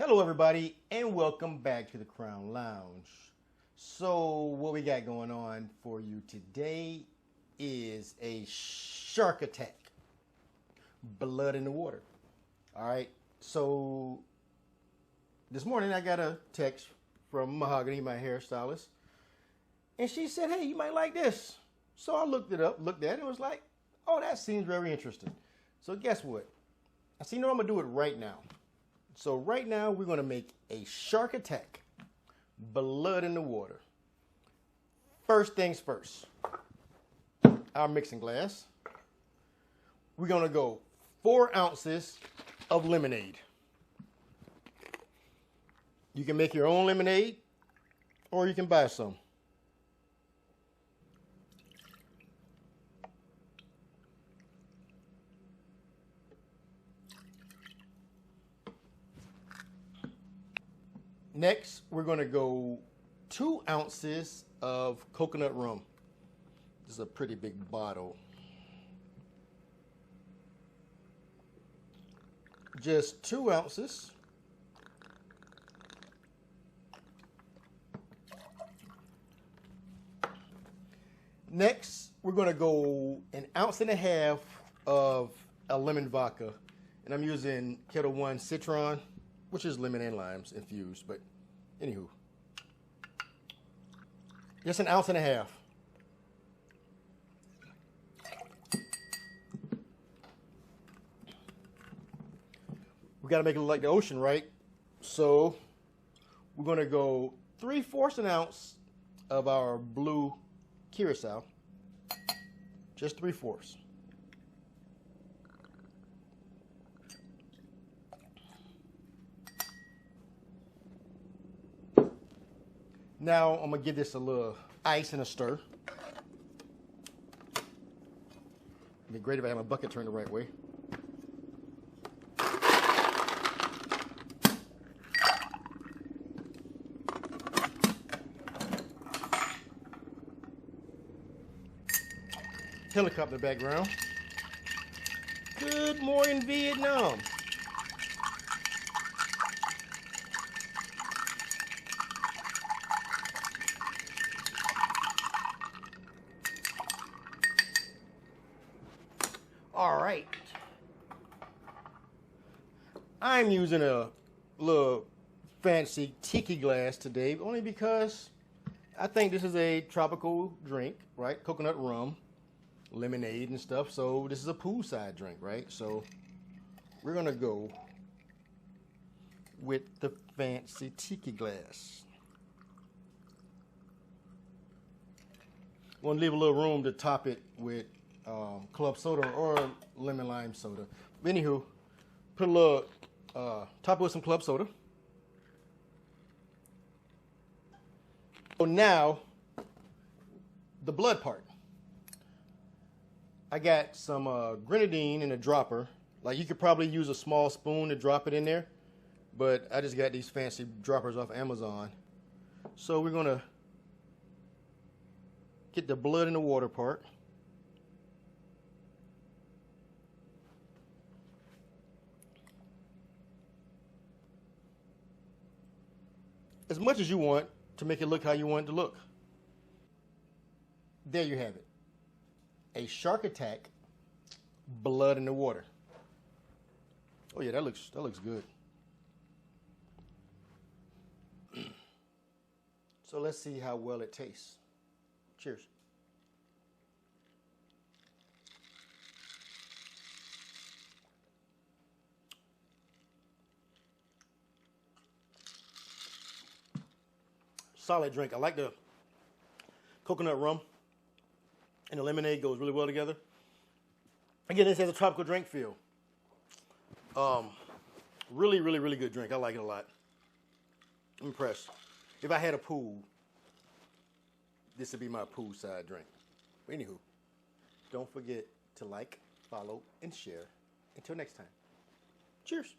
Hello everybody and welcome back to the Crown Lounge. So what we got going on for you today is a shark attack. Blood in the water. Alright, so this morning I got a text from Mahogany, my hairstylist, and she said, hey, you might like this. So I looked it up, looked at it, and was like, oh, that seems very interesting. So guess what? I see, no, I'm gonna do it right now. So right now we're gonna make a shark attack, blood in the water. First things first, our mixing glass. We're gonna go 4 ounces of lemonade. You can make your own lemonade or you can buy some. Next, we're going to go 2 ounces of coconut rum. This is a pretty big bottle. Just 2 ounces. Next, we're going to go 1.5 ounces of a lemon vodka. And I'm using Ketel One Citron, which is lemon and limes infused, but anywho. Just 1.5 ounces. We gotta make it look like the ocean, right? So we're gonna go 3/4 ounce of our Blue Curacao. Just 3/4. Now I'm gonna give this a little ice and a stir. It'd be great if I had my bucket turned the right way. Helicopter background. Good morning, Vietnam. All right. I'm using a little fancy tiki glass today, only because I think this is a tropical drink, right? Coconut rum, lemonade and stuff. So this is a poolside drink, right? So we're gonna go with the fancy tiki glass. Want to leave a little room to top it with club soda or lemon lime soda. Anywho, put a little, top it with some club soda. So now, the blood part. I got some Grenadine in a dropper. Like, you could probably use a small spoon to drop it in there, but I just got these fancy droppers off Amazon. So we're gonna get the blood in the water part. As much as you want to make it look how you want it to look. There you have it. A shark attack, blood in the water. Oh yeah, that looks good. So let's see how well it tastes. Cheers. Solid drink. I like the coconut rum and the lemonade goes really well together. Again, this has a tropical drink feel. Really, really, really good drink. I like it a lot. I'm impressed. If I had a pool, this would be my poolside drink. But anywho, don't forget to like, follow, and share. Until next time. Cheers.